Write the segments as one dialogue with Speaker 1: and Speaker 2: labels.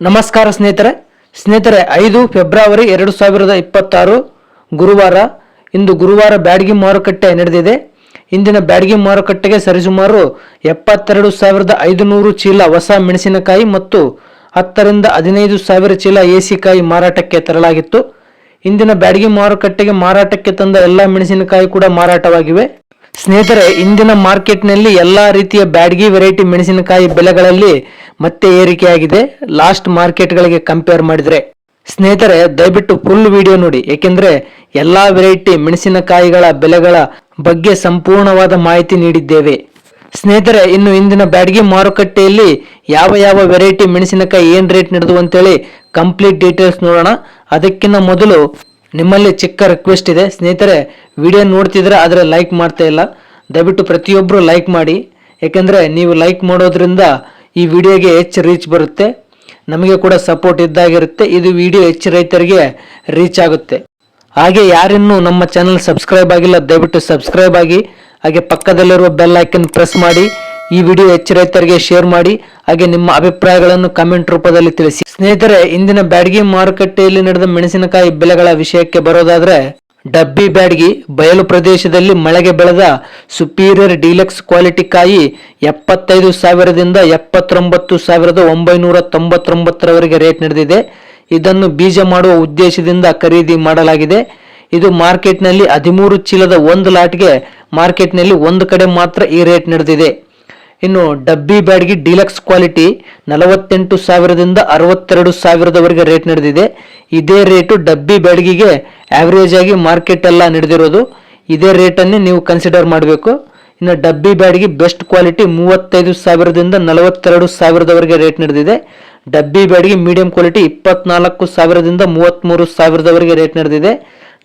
Speaker 1: ನಮಸ್ಕಾರ ಸ್ನೇಹಿತರೆ 5 ಫೆಬ್ರವರಿ 2026 ಗುರುವಾರ. ಇಂದು ಗುರುವಾರ ಬ್ಯಾಡಗಿ ಮಾರುಕಟ್ಟೆ ನಡೆದಿದೆ. ಇಂದಿನ ಬ್ಯಾಡಗಿ ಮಾರುಕಟ್ಟೆಗೆ ಸರಿಸುಮಾರು 72,500 ಚೀಲ ಹೊಸ ಮೆಣಸಿನಕಾಯಿ ಮತ್ತು 10 ರಿಂದ 15,000 ಚೀಲ ಏಸಿಕಾಯಿ ಮಾರಾಟಕ್ಕೆ ತರಲಾಗಿತ್ತು. ಇಂದಿನ ಬ್ಯಾಡಗಿ ಮಾರುಕಟ್ಟೆಗೆ ಮಾರಾಟಕ್ಕೆ ತಂದ ಎಲ್ಲ ಮೆಣಸಿನಕಾಯಿ ಕೂಡ ಮಾರಾಟವಾಗಿವೆ. ಸ್ನೇಹಿತರೆ, ಇಂದಿನ ಮಾರ್ಕೆಟ್ನಲ್ಲಿ ಎಲ್ಲಾ ರೀತಿಯ ಬ್ಯಾಡಗಿ ವೆರೈಟಿ ಮೆಣಸಿನಕಾಯಿ ಬೆಲೆಗಳಲ್ಲಿ ಮತ್ತೆ ಏರಿಕೆಯಾಗಿದೆ ಲಾಸ್ಟ್ ಮಾರ್ಕೆಟ್ಗಳಿಗೆ ಕಂಪೇರ್ ಮಾಡಿದ್ರೆ. ಸ್ನೇಹಿತರೆ, ದಯವಿಟ್ಟು ಫುಲ್ ವಿಡಿಯೋ ನೋಡಿ, ಏಕೆಂದ್ರೆ ಎಲ್ಲಾ ವೆರೈಟಿ ಮೆಣಸಿನಕಾಯಿಗಳ ಬೆಲೆಗಳ ಬಗ್ಗೆ ಸಂಪೂರ್ಣವಾದ ಮಾಹಿತಿ ನೀಡಿದ್ದೇವೆ. ಸ್ನೇಹಿತರೆ, ಇನ್ನು ಇಂದಿನ ಬ್ಯಾಡಗಿ ಮಾರುಕಟ್ಟೆಯಲ್ಲಿ ಯಾವ ವೆರೈಟಿ ಮೆಣಸಿನಕಾಯಿ ಏನ್ ರೇಟ್ ನಡೆದು ಅಂತೇಳಿ ಕಂಪ್ಲೀಟ್ ಡೀಟೇಲ್ಸ್ ನೋಡೋಣ. ಅದಕ್ಕಿಂತ ಮೊದಲು ನಿಮ್ಮಲ್ಲಿ ಚಿಕ್ಕ ರಿಕ್ವೆಸ್ಟ್ ಇದೆ ಸ್ನೇಹಿತರೆ, ವಿಡಿಯೋ ನೋಡ್ತಿದ್ರೆ ಆದರೆ ಲೈಕ್ ಮಾಡ್ತಾ ಇಲ್ಲ. ದಯವಿಟ್ಟು ಪ್ರತಿಯೊಬ್ಬರು ಲೈಕ್ ಮಾಡಿ, ಯಾಕೆಂದರೆ ನೀವು ಲೈಕ್ ಮಾಡೋದ್ರಿಂದ ಈ ವಿಡಿಯೋಗೆ ಹೆಚ್ಚು ರೀಚ್ ಬರುತ್ತೆ, ನಮಗೆ ಕೂಡ ಸಪೋರ್ಟ್ ಇದ್ದಾಗಿರುತ್ತೆ. ಇದು ವಿಡಿಯೋ ಹೆಚ್ಚು ರೈತರಿಗೆ ರೀಚ್ ಆಗುತ್ತೆ. ಹಾಗೆ ಯಾರಿನ್ನೂ ನಮ್ಮ ಚಾನಲ್ ಸಬ್ಸ್ಕ್ರೈಬ್ ಆಗಿಲ್ಲ ದಯವಿಟ್ಟು ಸಬ್ಸ್ಕ್ರೈಬ್ ಆಗಿ, ಹಾಗೆ ಪಕ್ಕದಲ್ಲಿರುವ ಬೆಲ್ ಐಕನ್ ಪ್ರೆಸ್ ಮಾಡಿ, ಈ ವಿಡಿಯೋ ಹೆಚ್ಚು ರೈತರಿಗೆ ಶೇರ್ ಮಾಡಿ, ಹಾಗೆ ನಿಮ್ಮ ಅಭಿಪ್ರಾಯಗಳನ್ನು ಕಮೆಂಟ್ ರೂಪದಲ್ಲಿ ತಿಳಿಸಿ. ಸ್ನೇಹಿತರೆ, ಇಂದಿನ ಬ್ಯಾಡಗಿ ಮಾರುಕಟ್ಟೆಯಲ್ಲಿ ನಡೆದ ಮೆಣಸಿನಕಾಯಿ ಬೆಲೆಗಳ ವಿಷಯಕ್ಕೆ ಬರೋದಾದ್ರೆ, ಡಬ್ಬಿ ಬ್ಯಾಡಗಿ ಬಯಲು ಪ್ರದೇಶದಲ್ಲಿ ಮಳೆಗೆ ಬೆಳೆದ ಸುಪೀರಿಯರ್ ಡೀಲಕ್ಸ್ ಕ್ವಾಲಿಟಿ ಕಾಯಿ 75,000ದಿಂದ 79,999ರವರೆಗೆ ರೇಟ್ ನಡೆದಿದೆ. ಇದನ್ನು ಬೀಜ ಮಾಡುವ ಉದ್ದೇಶದಿಂದ ಖರೀದಿ ಮಾಡಲಾಗಿದೆ. ಇದು ಮಾರ್ಕೆಟ್ನಲ್ಲಿ 13 ಚೀಲದ ಒಂದು ಲಾಟ್ಗೆ ಮಾರ್ಕೆಟ್ನಲ್ಲಿ ಒಂದು ಕಡೆ ಮಾತ್ರ ಈ ರೇಟ್ ನಡೆದಿದೆ. ಇನ್ನು ಡಬ್ಬಿ ಬ್ಯಾಡಗಿ ಡೀಲಕ್ಸ್ ಕ್ವಾಲಿಟಿ 48,000ದಿಂದ 62,000ರವರೆಗೆ ರೇಟ್ ನಡೆದಿದೆ. ಇದೇ ರೇಟು ಡಬ್ಬಿ ಬ್ಯಾಡಗಿಗೆ ಆವರೇಜ್ ಆಗಿ ಮಾರ್ಕೆಟ್ ಎಲ್ಲ ನಡೆದಿರೋದು. ಇದೇ ರೇಟನ್ನೇ ನೀವು ಕನ್ಸಿಡರ್ ಮಾಡಬೇಕು. ಇನ್ನು ಡಬ್ಬಿ ಬ್ಯಾಡಗಿ ಬೆಸ್ಟ್ ಕ್ವಾಲಿಟಿ 35,000ದಿಂದ 42,000ರವರೆಗೆ ರೇಟ್ ನಡೆದಿದೆ. ಡಬ್ಬಿ ಬ್ಯಾಡಗಿ ಮೀಡಿಯಂ ಕ್ವಾಲಿಟಿ 24,000ದಿಂದ 33,000ರವರೆಗೆ ರೇಟ್ ನಡೆದಿದೆ.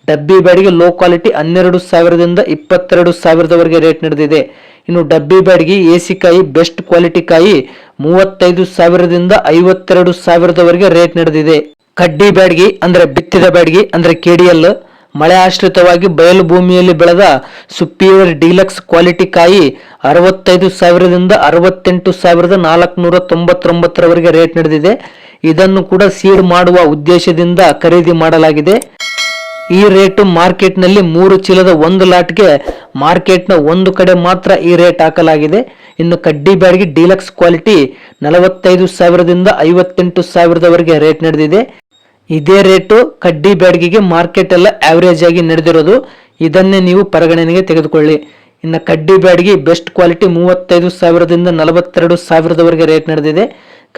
Speaker 1: ಡಬ್ಬಿ ಬ್ಯಾಡಗಿ ಲೋ ಕ್ವಾಲಿಟಿ 12,000ದಿಂದ 22,000ರವರೆಗೆ ರೇಟ್ ನಡೆದಿದೆ. ಇನ್ನು ಡಬ್ಬಿ ಬ್ಯಾಡಗಿ ಏಸಿಕಾಯಿ ಬೆಸ್ಟ್ ಕ್ವಾಲಿಟಿ ಕಾಯಿ 35,000ದಿಂದ 52,000ರವರೆಗೆ ರೇಟ್ ನಡೆದಿದೆ. ಕಡ್ಡಿ ಬ್ಯಾಡಗಿ ಅಂದ್ರೆ ಬಿತ್ತಿದ ಬ್ಯಾಡಗಿ ಅಂದ್ರೆ KDL ಮಳೆ ಆಶ್ರಿತವಾಗಿ ಬಯಲು ಭೂಮಿಯಲ್ಲಿ ಬೆಳೆದ ಸುಪೀರಿಯರ್ ಡೀಲಕ್ಸ್ ಕ್ವಾಲಿಟಿ ಕಾಯಿ 65,000ದಿಂದ 68,499ರವರೆಗೆ ರೇಟ್ ನಡೆದಿದೆ. ಇದನ್ನು ಕೂಡ ಸೀಡ್ ಮಾಡುವ ಉದ್ದೇಶದಿಂದ ಖರೀದಿ ಮಾಡಲಾಗಿದೆ. ಈ ರೇಟು ಮಾರ್ಕೆಟ್ನಲ್ಲಿ 3 ಚೀಲದ ಒಂದು ಲಾಟ್ಗೆ ಮಾರ್ಕೆಟ್ನ ಒಂದು ಕಡೆ ಮಾತ್ರ ಈ ರೇಟ್ ಹಾಕಲಾಗಿದೆ. ಇನ್ನು ಕಡ್ಡಿ ಬ್ಯಾಡಗಿ ಡೀಲಕ್ಸ್ ಕ್ವಾಲಿಟಿ 45,000ದಿಂದ 58,000ರವರೆಗೆ ರೇಟ್ ನಡೆದಿದೆ. ಇದೇ ರೇಟು ಕಡ್ಡಿ ಬ್ಯಾಡಗಿಗೆ ಮಾರ್ಕೆಟ್ ಎಲ್ಲ ಆವರೇಜ್ ಆಗಿ ನಡೆದಿರೋದು. ಇದನ್ನೇ ನೀವು ಪರಿಗಣನೆಗೆ ತೆಗೆದುಕೊಳ್ಳಿ. ಇನ್ನು ಕಡ್ಡಿ ಬ್ಯಾಡಗಿ ಬೆಸ್ಟ್ ಕ್ವಾಲಿಟಿ 35,000ದಿಂದ 42,000ರವರೆಗೆ ರೇಟ್ ನಡೆದಿದೆ.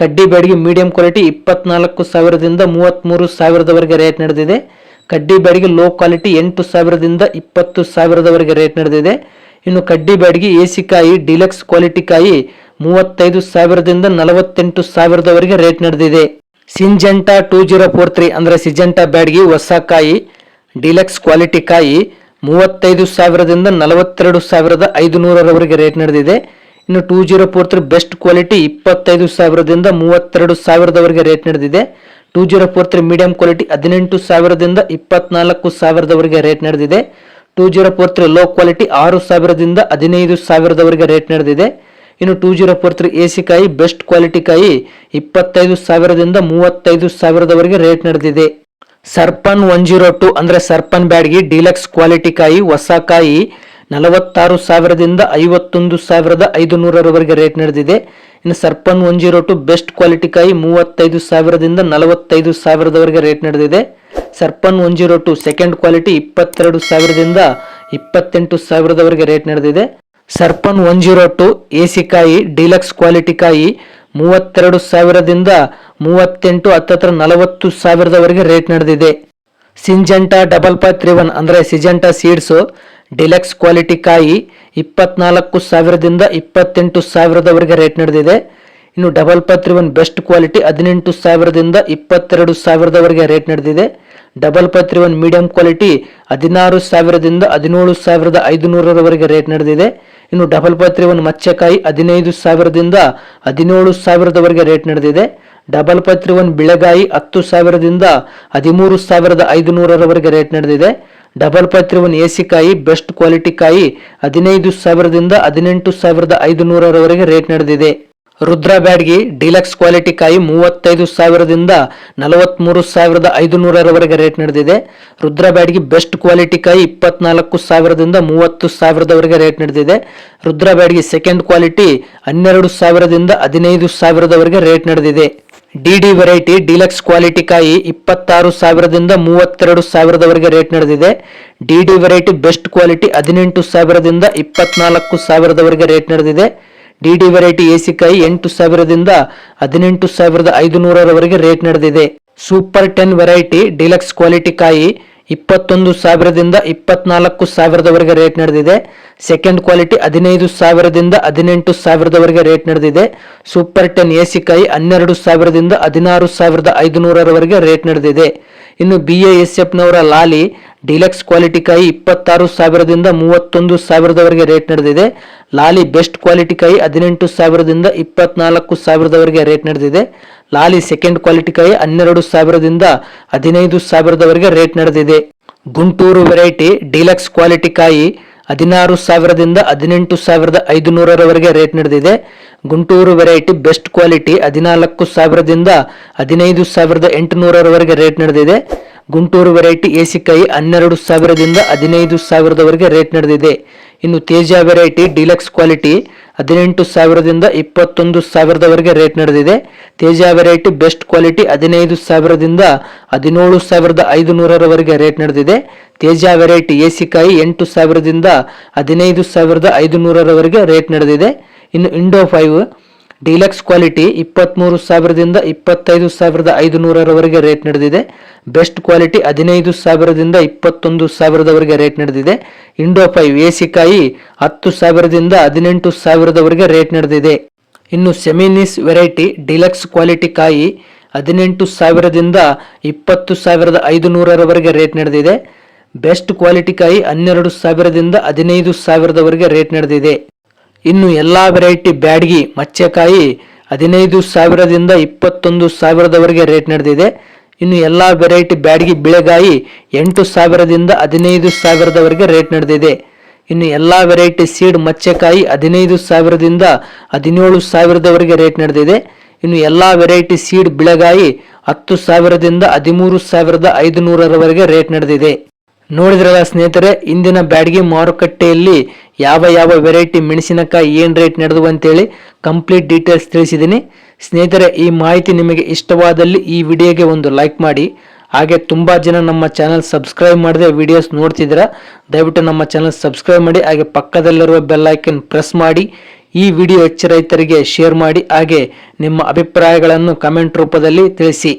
Speaker 1: ಕಡ್ಡಿ ಬ್ಯಾಡಗಿ ಮೀಡಿಯಂ ಕ್ವಾಲಿಟಿ 24,000ದಿಂದ 33,000ರವರೆಗೆ ರೇಟ್ ನಡೆದಿದೆ. ಕಡ್ಡಿ ಬ್ಯಾಡಗಿ ಲೋ ಕ್ವಾಲಿಟಿ 8,000ದಿಂದ 20,000ರವರೆಗೆ ರೇಟ್ ನಡೆದಿದೆ. ಇನ್ನು ಕಡ್ಡಿ ಬ್ಯಾಡಗಿ ಏಸಿಕಾಯಿ ಡೀಲಕ್ಸ್ ಕ್ವಾಲಿಟಿ ಕಾಯಿ 35,000ದಿಂದ 48,000ರವರೆಗೆ ರೇಟ್ ನಡೆದಿದೆ. ಸಿಂಜೆಂಟಾ 2043 ಅಂದ್ರೆ ಸಿಜೆಂಟಾ ಬ್ಯಾಡಗಿ ಹೊಸ ಕಾಯಿ ಡೀಲಕ್ಸ್ ಕ್ವಾಲಿಟಿ ಕಾಯಿ 35,000ದಿಂದ 42,500ರವರೆಗೆ ರೇಟ್ ನಡೆದಿದೆ. ಇನ್ನು 2043 ಬೆಸ್ಟ್ ಕ್ವಾಲಿಟಿ 25,000ದಿಂದ 32,000ರವರೆಗೆ ರೇಟ್ ನಡೆದಿದೆ. 2043 ಮೀಡಿಯಂ ಕ್ವಾಲಿಟಿ 18,000ದಿಂದ 24,000ರವರೆಗೆ ರೇಟ್ ನಡೆದಿದೆ. 2043 ಲೋ ಕ್ವಾಲಿಟಿ 6,000ದಿಂದ 15,000ರವರೆಗೆ ರೇಟ್ ನಡೆದಿದೆ. ಇನ್ನು 2043 ಏಸಿಕಾಯಿ ಬೆಸ್ಟ್ ಕ್ವಾಲಿಟಿ ಕಾಯಿ 25,000ದಿಂದ 35,000ರವರೆಗೆ ರೇಟ್ ನಡೆದಿದೆ. ಸರ್ಪನ್ 102 ಅಂದ್ರೆ ಸರ್ಪನ್ ಬ್ಯಾಡಗಿ ಡೀಲಕ್ಸ್ ಕ್ವಾಲಿಟಿ ಕಾಯಿ ಹೊಸ ಕಾಯಿ 46,000ದಿಂದ 51,500ರವರೆಗೆ ರೇಟ್ ನಡೆದಿದೆ. ಇನ್ನು ಸರ್ಪನ್ 102 ಬೆಸ್ಟ್ ಕ್ವಾಲಿಟಿ ಕಾಯಿ 35,000ದಿಂದ 45,000ರವರೆಗೆ ರೇಟ್ ನಡೆದಿದೆ. ಸರ್ಪನ್ 102 ಸೆಕೆಂಡ್ ಕ್ವಾಲಿಟಿ 22,000ದಿಂದ 28,000ರವರೆಗೆ ರೇಟ್ ನಡೆದಿದೆ. ಸರ್ಪನ್ 102 ಏಸಿಕಾಯಿ ಡೀಲಕ್ಸ್ ಕ್ವಾಲಿಟಿ ಕಾಯಿ 32,000ದಿಂದ 38 ಹತ್ತತ್ರ 40,000ರವರೆಗೆ ರೇಟ್ ನಡೆದಿದೆ. ಸಿಂಜೆಂಟಾ 5531 ಅಂದ್ರೆ ಸಿಜೆಂಟಾ ಸೀಡ್ಸ್ ಡಿಲಕ್ಸ್ ಕ್ವಾಲಿಟಿ ಕಾಯಿ 24,000ದಿಂದ 28,000ರವರೆಗೆ ರೇಟ್ ನಡೆದಿದೆ. ಇನ್ನು 5531 ಬೆಸ್ಟ್ ಕ್ವಾಲಿಟಿ 18,000ದಿಂದ 22,000ರವರೆಗೆ ರೇಟ್ ನಡೆದಿದೆ. 5531 ಮೀಡಿಯಂ ಕ್ವಾಲಿಟಿ 16,000ದಿಂದ 17,500ರವರೆಗೆ ರೇಟ್ ನಡೆದಿದೆ. ಇನ್ನು 5531 ಮಚ್ಚಕಾಯಿ 15,000ದಿಂದ 17,000ರವರೆಗೆ ರೇಟ್ ನಡೆದಿದೆ. 5531 ಬಿಳೆಗಾಯಿ 10,000ದಿಂದ 13,500ರವರೆಗೆ ರೇಟ್ ನಡೆದಿದೆ. 5531 ಏಸಿಕಾಯಿ ಬೆಸ್ಟ್ ಕ್ವಾಲಿಟಿ ಕಾಯಿ 15,000ದಿಂದ 18,500ರವರೆಗೆ ರೇಟ್ ನಡೆದಿದೆ. ರುದ್ರ ಬ್ಯಾಡಗಿ ಡಿಲಕ್ಸ್ ಕ್ವಾಲಿಟಿ ಕಾಯಿ 35,000ದಿಂದ 43,500ರವರೆಗೆ ರೇಟ್ ನಡೆದಿದೆ. ರುದ್ರ ಬ್ಯಾಡಗಿ ಬೆಸ್ಟ್ ಕ್ವಾಲಿಟಿ ಕಾಯಿ 24,000ದಿಂದ 30,000ದವರೆಗೆ ರೇಟ್ ನಡೆದಿದೆ. ರುದ್ರ ಬ್ಯಾಡಗಿ ಸೆಕೆಂಡ್ ಕ್ವಾಲಿಟಿ 12,000ದಿಂದ 15,000ದವರೆಗೆ ರೇಟ್ ನಡೆದಿದೆ. ಡಿಡಿ ವೆರೈಟಿ ಡಿಲಕ್ಸ್ ಕ್ವಾಲಿಟಿ ಕಾಯಿ 26,000ದಿಂದ 32,000ದವರೆಗೆ ರೇಟ್ ನಡೆದಿದೆ. ಡಿಡಿ ವೆರೈಟಿ ಬೆಸ್ಟ್ ಕ್ವಾಲಿಟಿ 18,000ದಿಂದ 24,000ದವರೆಗೆ ರೇಟ್ ನಡೆದಿದೆ. ಡಿಡಿ ವೆರೈಟಿ ಎಸಿ ಕಾಯಿ 8,000ದಿಂದ 18,500ರವರೆಗೆ ರೇಟ್ ನಡೆದಿದೆ. ಸೂಪರ್ 10 ವೆರೈಟಿ ಡಿಲಕ್ಸ್ ಕ್ವಾಲಿಟಿ ಕಾಯಿ 21,000ದಿಂದ 24,000ದವರೆಗೆ ರೇಟ್ ನಡೆದಿದೆ. ಸೆಕೆಂಡ್ ಕ್ವಾಲಿಟಿ 15,000ದಿಂದ 18,000ದವರೆಗೆ ರೇಟ್ ನಡೆದಿದೆ. ಸೂಪರ್ 10 ಎಸಿ ಕಾಯಿ 12,000ದಿಂದ 16,500ರವರೆಗೆ ರೇಟ್ ನಡೆದಿದೆ. ಇನ್ನು BASF ನವರ ಲಾಲಿ ಡಿಲಕ್ಸ್ ಕ್ವಾಲಿಟಿ ಕಾಯಿ 26,000ದಿಂದ 31,000ದವರೆಗೆ ರೇಟ್ ನಡೆದಿದೆ. ಲಾಲಿ ಬೆಸ್ಟ್ ಕ್ವಾಲಿಟಿ ಕಾಯಿ 18,000ದಿಂದ 24,000ದವರೆಗೆ ರೇಟ್ ನಡೆದಿದೆ. ಲಾಲಿ ಸೆಕೆಂಡ್ ಕ್ವಾಲಿಟಿ ಕಾಯಿ 12,000ದಿಂದ 15,000ದವರೆಗೆ ರೇಟ್ ನಡೆದಿದೆ. ಗುಂಟೂರು ವೆರೈಟಿ ಡಿಲಕ್ಸ್ ಕ್ವಾಲಿಟಿ ಕಾಯಿ 16,000ದಿಂದ 18,500ರವರೆಗೆ ರೇಟ್ ನಡೆದಿದೆ. ಗುಂಟೂರು ವೆರೈಟಿ ಬೆಸ್ಟ್ ಕ್ವಾಲಿಟಿ 14,000ದಿಂದ 15,800ರವರೆಗೆ ರೇಟ್ ನಡೆದಿದೆ. ಗುಂಟೂರು ವೆರೈಟಿ ಎಸಿ ಕಾಯಿ 12,000ದಿಂದ 15,000ದವರೆಗೆ ರೇಟ್ ನಡೆದಿದೆ. ಇನ್ನು ತೇಜ ವೆರೈಟಿ ಡಿಲಕ್ಸ್ ಕ್ವಾಲಿಟಿ 18,000ದಿಂದ 21,000ದವರೆಗೆ ರೇಟ್ ನಡೆದಿದೆ. ತೇಜ ವೆರೈಟಿ ಬೆಸ್ಟ್ ಕ್ವಾಲಿಟಿ 15,000ದಿಂದ 17,500ರವರೆಗೆ ರೇಟ್ ನಡೆದಿದೆ. ತೇಜ ವೆರೈಟಿ ಎಸಿ ಕಾಯಿ 8,000ದಿಂದ 15,500ರವರೆಗೆ ರೇಟ್ ನಡೆದಿದೆ. ಇನ್ನು ಇಂಡೋ 5 ಡಿಲಕ್ಸ್ ಕ್ವಾಲಿಟಿ 23,000ದಿಂದ 25,500ರವರೆಗೆ ರೇಟ್ ನಡೆದಿದೆ. ಬೆಸ್ಟ್ ಕ್ವಾಲಿಟಿ 15,000ದಿಂದ 21,000ದವರೆಗೆ ರೇಟ್ ನಡೆದಿದೆ. ಇಂಡೋ 5 ಎಸಿ ಕಾಯಿ 10,000ದಿಂದ 18,000ದವರೆಗೆ ರೇಟ್ ನಡೆದಿದೆ. ಇನ್ನು ಸೆಮಿನಿಸ್ ವೆರೈಟಿ ಡಿಲಕ್ಸ್ ಕ್ವಾಲಿಟಿ ಕಾಯಿ 18,000ದಿಂದ 20,500ರವರೆಗೆ ರೇಟ್ ನಡೆದಿದೆ. ಬೆಸ್ಟ್ ಕ್ವಾಲಿಟಿ ಕಾಯಿ 12,000ದಿಂದ 15,000ದವರೆಗೆ ರೇಟ್ ನಡೆದಿದೆ. ಇನ್ನು ಎಲ್ಲಾ ವೆರೈಟಿ ಬ್ಯಾಡಗಿ ಮಚ್ಚೆಕಾಯಿ 15,000ದಿಂದ 21,000ದವರೆಗೆ ರೇಟ್ ನಡೆದಿದೆ. ಇನ್ನು ಎಲ್ಲಾ ವೆರೈಟಿ ಬ್ಯಾಡಗಿ ಬಿಳೆಗಾಯಿ 8,000ದಿಂದ 15,000ದವರೆಗೆ ರೇಟ್ ನಡೆದಿದೆ. ಇನ್ನು ಎಲ್ಲಾ ವೆರೈಟಿ ಸೀಡ್ ಮಚ್ಚೆಕಾಯಿ 15,000ದಿಂದ 17,000ದವರೆಗೆ ರೇಟ್ ನಡೆದಿದೆ. ಇನ್ನು ಎಲ್ಲಾ ವೆರೈಟಿ ಸೀಡ್ ಬಿಳೆಗಾಯಿ 10,000ದಿಂದ 13,500ರವರೆಗೆ ರೇಟ್ ನಡೆದಿದೆ. ನೋಡಿದ್ರಲ್ಲ ಸ್ನೇಹಿತರೆ, ಇಂದಿನ ಬ್ಯಾಡಗಿ ಮಾರುಕಟ್ಟೆಯಲ್ಲಿ ಯಾವ ವೆರೈಟಿ ಮೆಣಸಿನಕಾಯಿ ಏನು ರೇಟ್ ನಡೆದು ಅಂತೇಳಿ ಕಂಪ್ಲೀಟ್ ಡೀಟೇಲ್ಸ್ ತಿಳಿಸಿದ್ದೀನಿ. ಸ್ನೇಹಿತರೆ, ಈ ಮಾಹಿತಿ ನಿಮಗೆ ಇಷ್ಟವಾದಲ್ಲಿ ಈ ವಿಡಿಯೋಗೆ ಒಂದು ಲೈಕ್ ಮಾಡಿ. ಹಾಗೆ ತುಂಬ ಜನ ನಮ್ಮ ಚಾನಲ್ ಸಬ್ಸ್ಕ್ರೈಬ್ ಮಾಡದೆ ವಿಡಿಯೋಸ್ ನೋಡ್ತಿದ್ದೀರಾ, ದಯವಿಟ್ಟು ನಮ್ಮ ಚಾನಲ್ ಸಬ್ಸ್ಕ್ರೈಬ್ ಮಾಡಿ. ಹಾಗೆ ಪಕ್ಕದಲ್ಲಿರುವ ಬೆಲ್ ಐಕನ್ ಪ್ರೆಸ್ ಮಾಡಿ. ಈ ವಿಡಿಯೋ ಹೆಚ್ಚು ರೈತರಿಗೆ ಶೇರ್ ಮಾಡಿ. ಹಾಗೆ ನಿಮ್ಮ ಅಭಿಪ್ರಾಯಗಳನ್ನು ಕಮೆಂಟ್ ರೂಪದಲ್ಲಿ ತಿಳಿಸಿ.